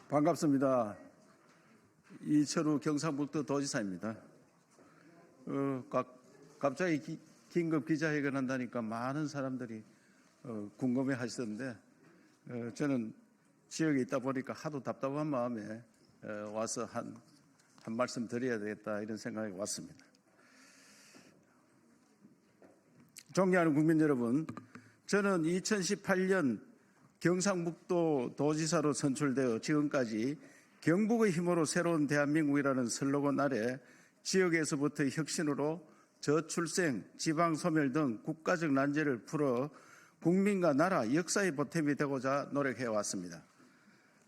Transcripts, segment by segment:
반갑습니다. 이철우 경상북도 도지사입니다. 갑자기 긴급 기자회견 한다니까 많은 사람들이 궁금해 하시던데 저는 지역에 있다 보니까 하도 답답한 마음에 와서 한 말씀 드려야 되겠다 이런 생각이 왔습니다. 존경하는 국민 여러분, 저는 2018년 경상북도 도지사로 선출되어 지금까지 경북의 힘으로 새로운 대한민국이라는 슬로건 아래 지역에서부터 혁신으로 저출생, 지방소멸 등 국가적 난제를 풀어 국민과 나라, 역사의 보탬이 되고자 노력해왔습니다.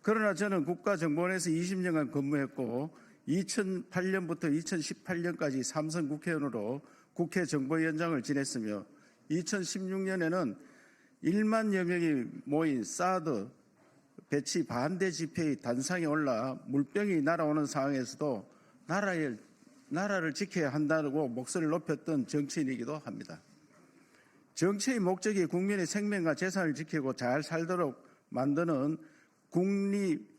그러나 저는 국가정보원에서 20년간 근무했고 2008년부터 2018년까지 삼선 국회의원으로 국회 정보위원장을 지냈으며 2016년에는 1만여 명이 모인 사드 배치 반대 집회의 단상에 올라 물병이 날아오는 상황에서도 나라를 지켜야 한다고 목소리를 높였던 정치인이기도 합니다. 정치의 목적이 국민의 생명과 재산을 지키고 잘 살도록 만드는 국리민복이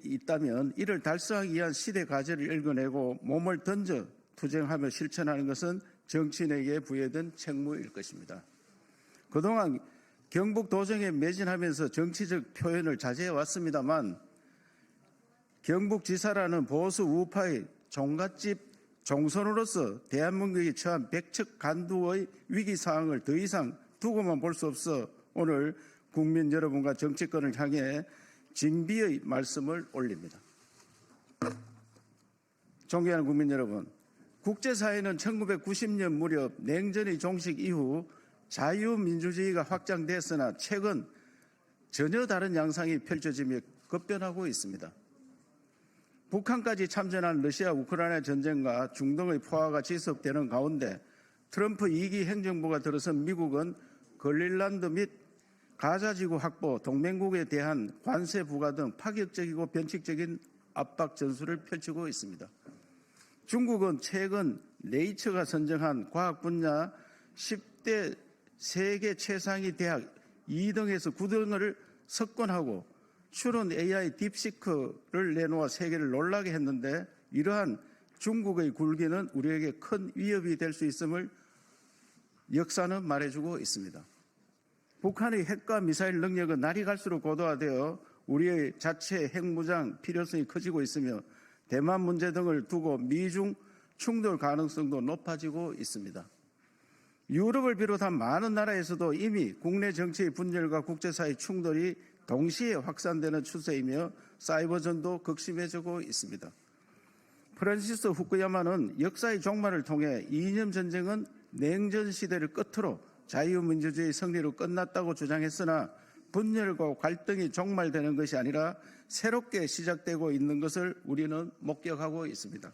있다면 이를 달성하기 위한 시대 과제를 읽어내고 몸을 던져 투쟁하며 실천하는 것은 정치인에게 부여된 책무일 것입니다. 그동안 경북 도정에 매진하면서 정치적 표현을 자제해왔습니다만 경북지사라는 보수 우파의 종갓집 종손으로서 대한민국이 처한 백척간두의 위기상황을 더 이상 두고만 볼 수 없어 오늘 국민 여러분과 정치권을 향해 진비의 말씀을 올립니다. 존경하는 국민 여러분, 국제사회는 1990년 무렵 냉전의 종식 이후 자유민주주의가 확장됐으나 최근 전혀 다른 양상이 펼쳐지며 급변하고 있습니다. 북한까지 참전한 러시아 우크라이나 전쟁과 중동의 포화가 지속되는 가운데 트럼프 2기 행정부가 들어선 미국은 그린란드 및 가자지구 확보, 동맹국에 대한 관세 부과 등 파격적이고 변칙적인 압박 전술을 펼치고 있습니다. 중국은 최근 네이처가 선정한 과학 분야 10대 세계 최상위 대학 2등에서 9등을 석권하고 추론 AI 딥시크를 내놓아 세계를 놀라게 했는데 이러한 중국의 굴기는 우리에게 큰 위협이 될 수 있음을 역사는 말해주고 있습니다. 북한의 핵과 미사일 능력은 날이 갈수록 고도화되어 우리의 자체 핵무장 필요성이 커지고 있으며 대만 문제 등을 두고 미중 충돌 가능성도 높아지고 있습니다. 유럽을 비롯한 많은 나라에서도 이미 국내 정치의 분열과 국제사회 충돌이 동시에 확산되는 추세이며 사이버전도 극심해지고 있습니다. 프란시스 후쿠야마는 역사의 종말을 통해 이념 전쟁은 냉전 시대를 끝으로 자유민주주의 승리로 끝났다고 주장했으나 분열과 갈등이 종말되는 것이 아니라 새롭게 시작되고 있는 것을 우리는 목격하고 있습니다.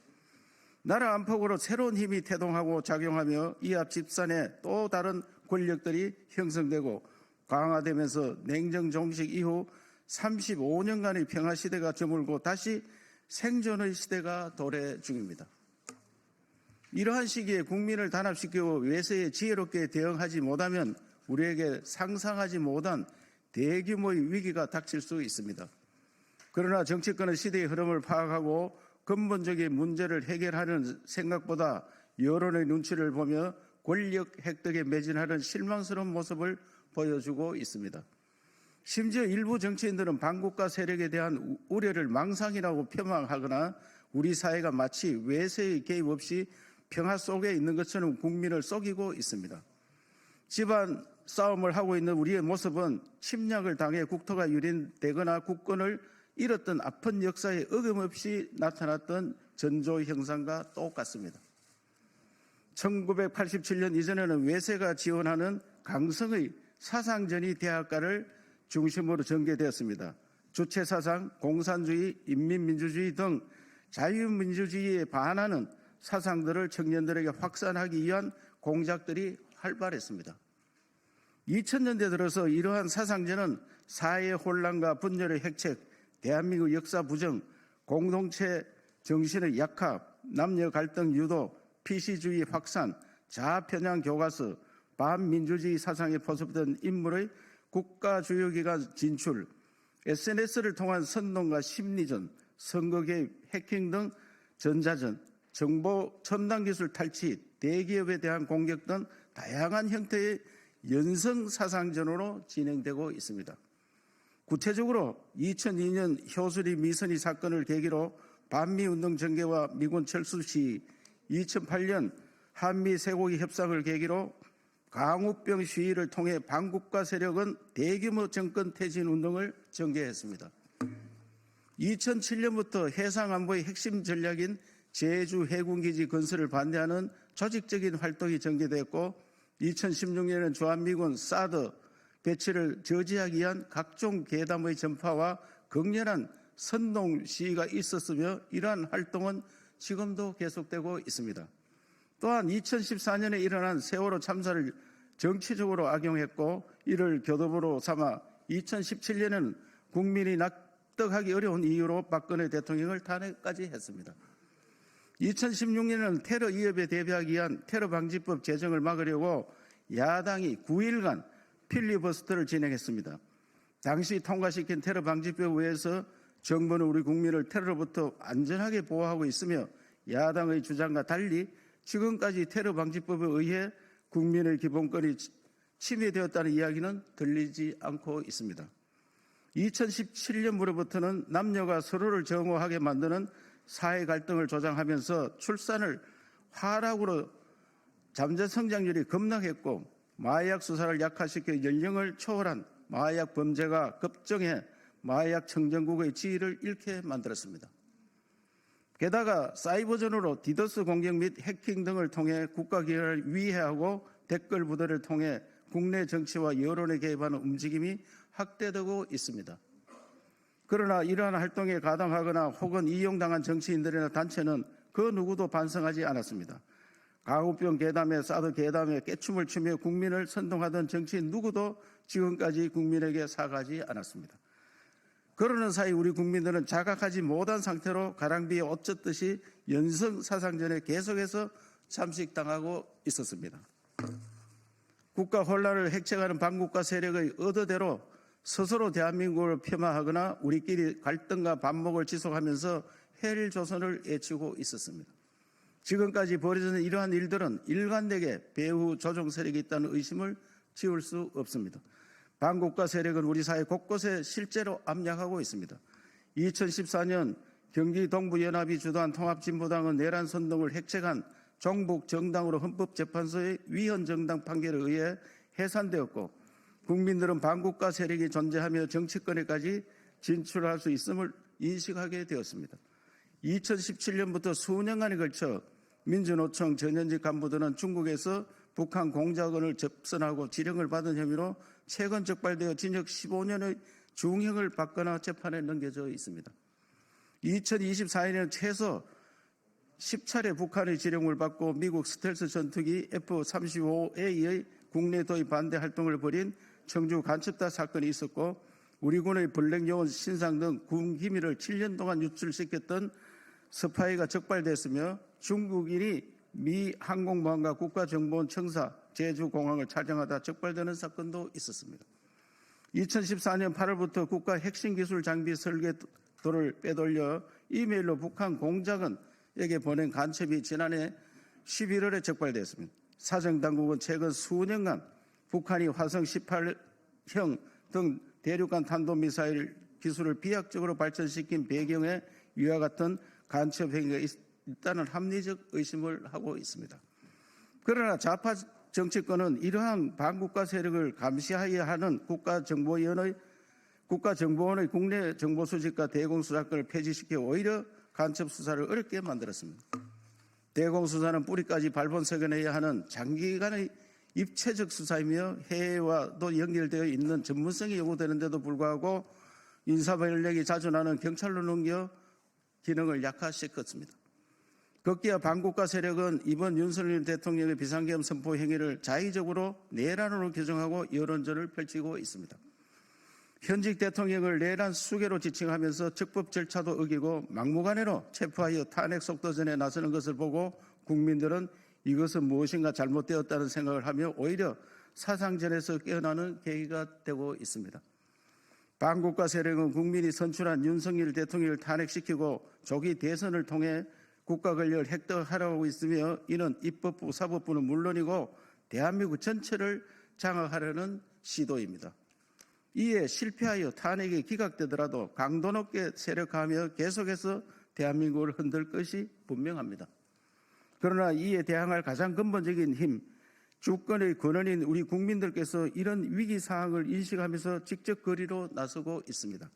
나라 안팎으로 새로운 힘이 태동하고 작용하며 이 앞 집산에 또 다른 권력들이 형성되고 강화되면서 냉전 종식 이후 35년간의 평화 시대가 저물고 다시 생존의 시대가 도래 중입니다. 이러한 시기에 국민을 단합시키고 외세에 지혜롭게 대응하지 못하면 우리에게 상상하지 못한 대규모의 위기가 닥칠 수 있습니다. 그러나 정치권은 시대의 흐름을 파악하고 근본적인 문제를 해결하는 생각보다 여론의 눈치를 보며 권력 획득에 매진하는 실망스러운 모습을 보여주고 있습니다. 심지어 일부 정치인들은 반국가 세력에 대한 우려를 망상이라고 폄하하거나 우리 사회가 마치 외세의 개입 없이 평화 속에 있는 것처럼 국민을 속이고 있습니다. 집안 싸움을 하고 있는 우리의 모습은 침략을 당해 국토가 유린되거나 국권을 잃었던 아픈 역사에 어김없이 나타났던 전조 형상과 똑같습니다. 1987년 이전에는 외세가 지원하는 강성의 사상전이 대학가를 중심으로 전개되었습니다. 주체사상, 공산주의, 인민민주주의 등 자유민주주의에 반하는 사상들을 청년들에게 확산하기 위한 공작들이 활발했습니다. 2000년대 들어서 이러한 사상전은 사회 혼란과 분열의 핵책, 대한민국 역사 부정, 공동체 정신의 약합, 남녀 갈등 유도, 피시주의 확산, 자아편향 교과서, 반민주주의 사상에 포섭된 인물의 국가주요기관 진출, SNS를 통한 선동과 심리전, 선거 개입, 해킹 등 전자전, 정보 첨단 기술 탈취, 대기업에 대한 공격 등 다양한 형태의 연성사상전으로 진행되고 있습니다. 구체적으로 2002년 효수리 미선희 사건을 계기로 반미운동 전개와 미군 철수 시위, 2008년 한미 쇠고기 협상을 계기로 강우병 시위를 통해 반국가 세력은 대규모 정권 퇴진 운동을 전개했습니다. 2007년부터 해상안보의 핵심 전략인 제주 해군기지 건설을 반대하는 조직적인 활동이 전개됐고 2016년에는 주한미군 사드 배치를 저지하기 위한 각종 괴담의 전파와 격렬한 선동 시위가 있었으며 이러한 활동은 지금도 계속되고 있습니다. 또한 2014년에 일어난 세월호 참사를 정치적으로 악용했고 이를 교도보로 삼아 2017년에는 국민이 납득하기 어려운 이유로 박근혜 대통령을 탄핵까지 했습니다. 2016년에는 테러 위협에 대비하기 위한 테러방지법 제정을 막으려고 야당이 9일간 필리버스터를 진행했습니다. 당시 통과시킨 테러방지법에 의해서 정부는 우리 국민을 테러로부터 안전하게 보호하고 있으며 야당의 주장과 달리 지금까지 테러방지법에 의해 국민의 기본권이 침해되었다는 이야기는 들리지 않고 있습니다. 2017년부터는 남녀가 서로를 정오하게 만드는 사회 갈등을 조장하면서 출산을 하락으로 잠재 성장률이 급락했고 마약 수사를 약화시켜 연령을 초월한 마약 범죄가 급증해 마약 청정국의 지위를 잃게 만들었습니다. 게다가 사이버전으로 디더스 공격 및 해킹 등을 통해 국가기관을 위해하고 댓글 부대를 통해 국내 정치와 여론에 개입하는 움직임이 확대되고 있습니다. 그러나 이러한 활동에 가담하거나 혹은 이용당한 정치인들이나 단체는 그 누구도 반성하지 않았습니다. 강우병 괴담에 사드 괴담에 깨춤을 추며 국민을 선동하던 정치인 누구도 지금까지 국민에게 사과하지 않았습니다. 그러는 사이 우리 국민들은 자각하지 못한 상태로 가랑비에 옷 젖듯이 연성사상전에 계속해서 잠식당하고 있었습니다. 국가 혼란을 획책하는 반국가 세력의 의도대로 스스로 대한민국을 폄하하거나 우리끼리 갈등과 반목을 지속하면서 헬조선을 애치고 있었습니다. 지금까지 벌어지는 이러한 일들은 일관되게 배후 조종 세력이 있다는 의심을 지울 수 없습니다. 반국가 세력은 우리 사회 곳곳에 실제로 압력하고 있습니다. 2014년 경기 동부연합이 주도한 통합진보당은 내란 선동을 획책한 종북 정당으로 헌법재판소의 위헌 정당 판결에 의해 해산되었고 국민들은 반국가 세력이 존재하며 정치권에까지 진출할 수 있음을 인식하게 되었습니다. 2017년부터 수년간에 걸쳐 민주노총 전현직 간부들은 중국에서 북한 공작원을 접선하고 지령을 받은 혐의로 최근 적발되어 징역 15년의 중형을 받거나 재판에 넘겨져 있습니다. 2024년에는 최소 10차례 북한의 지령을 받고 미국 스텔스 전투기 F-35A의 국내 도입 반대 활동을 벌인 청주 간첩다 사건이 있었고 우리 군의 블랙요원 신상 등 군 기밀을 7년 동안 유출시켰던 스파이가 적발됐으며 중국인이 미 항공모함과 국가정보원 청사 제주공항을 촬영하다 적발되는 사건도 있었습니다. 2014년 8월부터 국가 핵심 기술 장비 설계도를 빼돌려 이메일로 북한 공작원에게 보낸 간첩이 지난해 11월에 적발됐습니다. 사정당국은 최근 수년간 북한이 화성 18형 등 대륙간 탄도미사일 기술을 비약적으로 발전시킨 배경에 위와 같은 간첩 행위가 있다는 합리적 의심을 하고 있습니다. 그러나 좌파 정치권은 이러한 반국가 세력을 감시하여야 하는 국가정보원의 국내 정보 수집과 대공수사권을 폐지시켜 오히려 간첩 수사를 어렵게 만들었습니다. 대공수사는 뿌리까지 발본색원해야 하는 장기간의 입체적 수사이며 해외와도 연결되어 있는 전문성이 요구되는데도 불구하고 인사권력이 자주 나는 경찰로 넘겨 기능을 약화시켰습니다. 급기야 반국가 세력은 이번 윤석열 대통령의 비상계엄 선포 행위를 자의적으로 내란으로 규정하고 여론전을 펼치고 있습니다. 현직 대통령을 내란 수괴로 지칭하면서 적법 절차도 어기고 막무가내로 체포하여 탄핵 속도전에 나서는 것을 보고 국민들은 이것은 무엇인가 잘못되었다는 생각을 하며 오히려 사상전에서 깨어나는 계기가 되고 있습니다. 반국가 세력은 국민이 선출한 윤석열 대통령을 탄핵시키고 조기 대선을 통해 국가 권력을 획득하려고 있으며 이는 입법부, 사법부는 물론이고 대한민국 전체를 장악하려는 시도입니다. 이에 실패하여 탄핵이 기각되더라도 강도 높게 세력화하며 계속해서 대한민국을 흔들 것이 분명합니다. 그러나 이에 대항할 가장 근본적인 힘, 주권의 근원인 우리 국민들께서 이런 위기 상황을 인식하면서 직접 거리로 나서고 있습니다.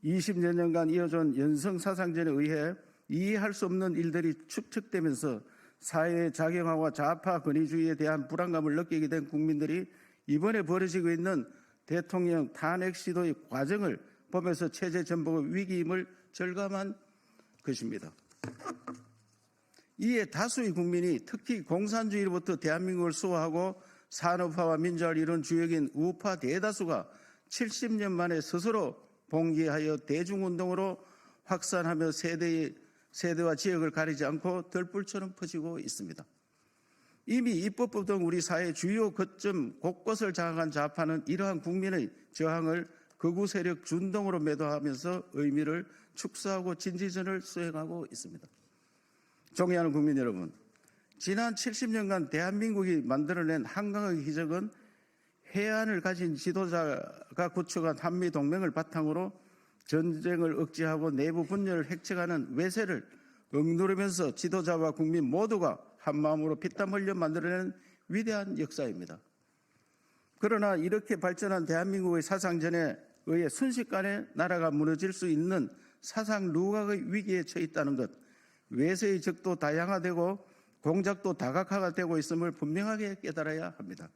20여 년간 이어진 연성 사상전에 의해 이해할 수 없는 일들이 축적되면서 사회의 작용화와 좌파 권위주의에 대한 불안감을 느끼게 된 국민들이 이번에 벌어지고 있는 대통령 탄핵 시도의 과정을 보면서 체제 전복의 위기임을 절감한 것입니다. 이에 다수의 국민이 특히 공산주의로부터 대한민국을 수호하고 산업화와 민주화를 이룬 주역인 우파 대다수가 70년 만에 스스로 봉기하여 대중운동으로 확산하며 세대와 지역을 가리지 않고 들불처럼 퍼지고 있습니다. 이미 입법부 등 우리 사회 주요 거점 곳곳을 장악한 좌파는 이러한 국민의 저항을 극우 세력 준동으로 매도하면서 의미를 축소하고 진지전을 수행하고 있습니다. 존경하는 국민 여러분, 지난 70년간 대한민국이 만들어낸 한강의 기적은 해안을 가진 지도자가 구축한 한미동맹을 바탕으로 전쟁을 억제하고 내부 분열을 획책하는 외세를 억누르면서 지도자와 국민 모두가 한마음으로 피땀 흘려 만들어낸 위대한 역사입니다. 그러나 이렇게 발전한 대한민국의 사상전에 의해 순식간에 나라가 무너질 수 있는 사상 누각의 위기에 처해 있다는 것, 외세의 적도 다양화되고 공작도 다각화가 되고 있음을 분명하게 깨달아야 합니다.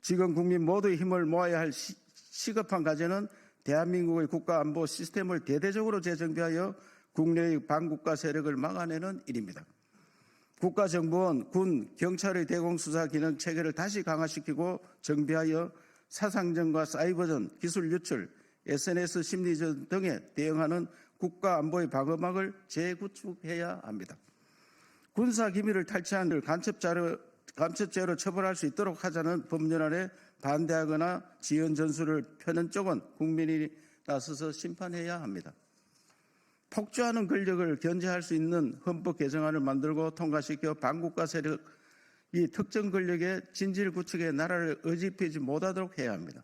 지금 국민 모두의 힘을 모아야 할 시급한 과제는 대한민국의 국가안보 시스템을 대대적으로 재정비하여 국내의 반국가 세력을 막아내는 일입니다. 국가정보원, 군, 경찰의 대공수사 기능 체계를 다시 강화시키고 정비하여 사상전과 사이버전, 기술 유출, SNS 심리전 등에 대응하는 국가안보의 방어막을 재구축해야 합니다. 군사기밀을 탈취한 간첩죄로 처벌할 수 있도록 하자는 법률안에 반대하거나 지연 전술을 펴는 쪽은 국민이 나서서 심판해야 합니다. 폭주하는 권력을 견제할 수 있는 헌법 개정안을 만들고 통과시켜 반국가 세력 이 특정 권력의 진실 구축에 나라를 어지럽히지 못하도록 해야 합니다.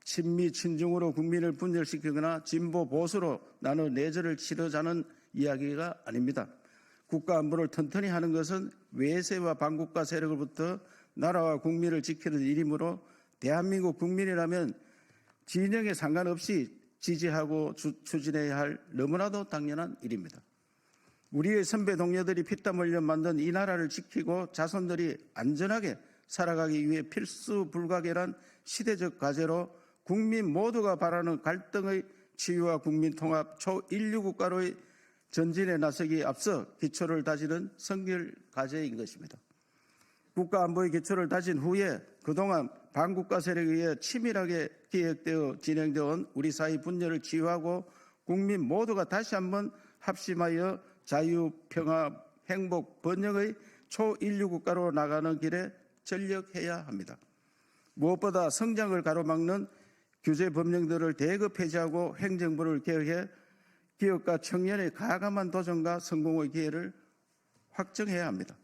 친미 친중으로 국민을 분열시키거나 진보 보수로 나눠 내전을 치르자는 이야기가 아닙니다. 국가 안보를 튼튼히 하는 것은 외세와 반국가 세력으로부터 나라와 국민을 지키는 일이므로 대한민국 국민이라면 진영에 상관없이 지지하고 추진해야 할 너무나도 당연한 일입니다. 우리의 선배 동료들이 피땀 흘려 만든 이 나라를 지키고 자손들이 안전하게 살아가기 위해 필수 불가결한 시대적 과제로 국민 모두가 바라는 갈등의 치유와 국민통합 초인류 국가로의 전진에 나서기에 앞서 기초를 다지는 선결 과제인 것입니다. 국가안보의 기초를 다진 후에 그동안 반국가 세력에 의해 치밀하게 기획되어 진행되어 온 우리 사회 분열을 치유하고 국민 모두가 다시 한번 합심하여 자유, 평화, 행복, 번영의 초인류 국가로 나가는 길에 전력해야 합니다. 무엇보다 성장을 가로막는 규제 법령들을 대거 폐지하고 행정부를 개혁해 기업과 청년의 과감한 도전과 성공의 기회를 확정해야 합니다.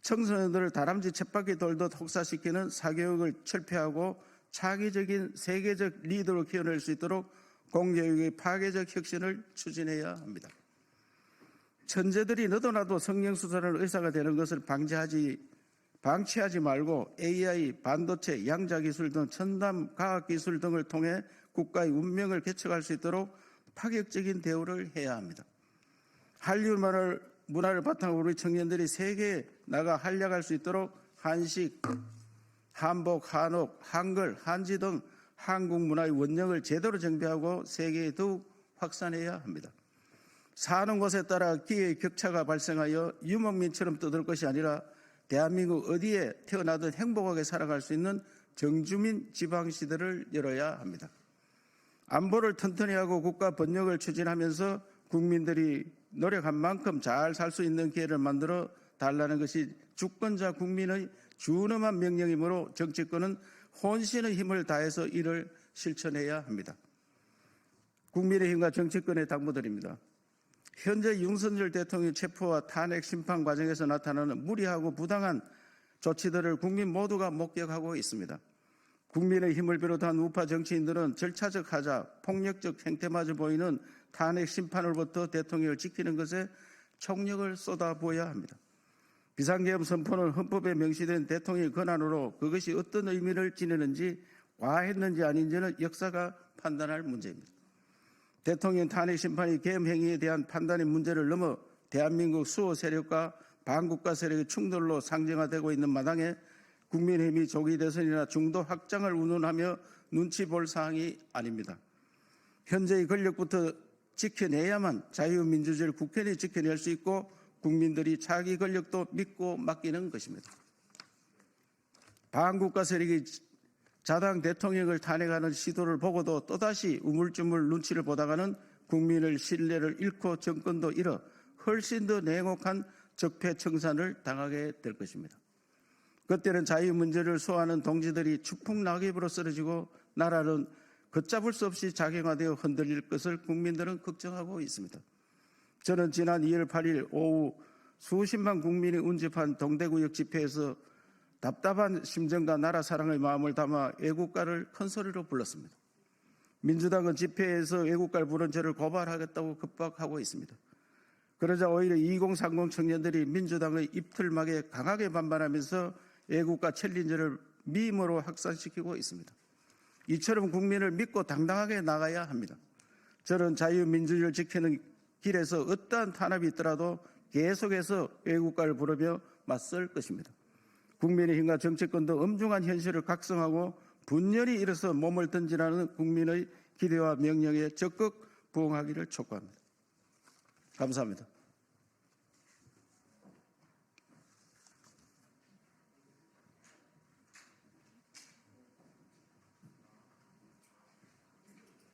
청소년들을 다람쥐 쳇바퀴 돌듯 혹사시키는 사교육을 철폐하고 차기적인 세계적 리더로 키워낼 수 있도록 공교육의 파괴적 혁신을 추진해야 합니다. 천재들이 너도 나도 성령수사를 의사가 되는 것을 방치하지 말고 AI, 반도체, 양자기술 등 첨단 과학기술 등을 통해 국가의 운명을 개척할 수 있도록 파격적인 대우를 해야 합니다. 한류 문화를 바탕으로 우리 청년들이 세계에 나가 활약할 수 있도록 한식, 한복, 한옥, 한글, 한지 등 한국 문화의 원형을 제대로 정비하고 세계에 더욱 확산해야 합니다. 사는 곳에 따라 기회의 격차가 발생하여 유목민처럼 떠들 것이 아니라 대한민국 어디에 태어나든 행복하게 살아갈 수 있는 정주민 지방시대를 열어야 합니다. 안보를 튼튼히 하고 국가 번영을 추진하면서 국민들이 노력한 만큼 잘 살 수 있는 기회를 만들어 달라는 것이 주권자 국민의 준엄한 명령이므로 정치권은 혼신의 힘을 다해서 이를 실천해야 합니다. 국민의힘과 정치권에 당부드립니다. 현재 윤석열 대통령 체포와 탄핵 심판 과정에서 나타나는 무리하고 부당한 조치들을 국민 모두가 목격하고 있습니다. 국민의힘을 비롯한 우파 정치인들은 절차적 하자, 폭력적 행태마저 보이는 탄핵 심판으로부터 대통령을 지키는 것에 총력을 쏟아부어야 합니다. 비상계엄 선포는 헌법에 명시된 대통령의 권한으로 그것이 어떤 의미를 지니는지 과했는지 아닌지는 역사가 판단할 문제입니다. 대통령 탄핵 심판이 계엄 행위에 대한 판단의 문제를 넘어 대한민국 수호 세력과 반국가 세력의 충돌로 상정화되고 있는 마당에 국민의힘이 조기 대선이나 중도 확장을 운운하며 눈치 볼 사항이 아닙니다. 현재의 권력부터 지켜내야만 자유민주주의를 국회에 지켜낼 수 있고 국민들이 자기 권력도 믿고 맡기는 것입니다. 반국가 세력이 자당 대통령을 탄핵하는 시도를 보고도 또다시 우물쭈물 눈치를 보다가는 국민의 신뢰를 잃고 정권도 잃어 훨씬 더 냉혹한 적폐청산을 당하게 될 것입니다. 그때는 자유민주를 수호하는 동지들이 추풍낙엽으로 쓰러지고 나라는 걷잡을 수 없이 작용화되어 흔들릴 것을 국민들은 걱정하고 있습니다. 저는 지난 2월 8일 오후 수십만 국민이 운집한 동대구역 집회에서 답답한 심정과 나라 사랑의 마음을 담아 애국가를 큰 소리로 불렀습니다. 민주당은 집회에서 애국가를 부른 저를 고발하겠다고 급박하고 있습니다. 그러자 오히려 2030 청년들이 민주당의 입틀막에 강하게 반발하면서 애국가 챌린저를 미임으로 확산시키고 있습니다. 이처럼 국민을 믿고 당당하게 나가야 합니다. 저는 자유민주주의를 지키는 길에서 어떠한 탄압이 있더라도 계속해서 애국가를 부르며 맞설 것입니다. 국민의힘과 정치권도 엄중한 현실을 각성하고 분열이 일어서 몸을 던지라는 국민의 기대와 명령에 적극 부응하기를 촉구합니다. 감사합니다.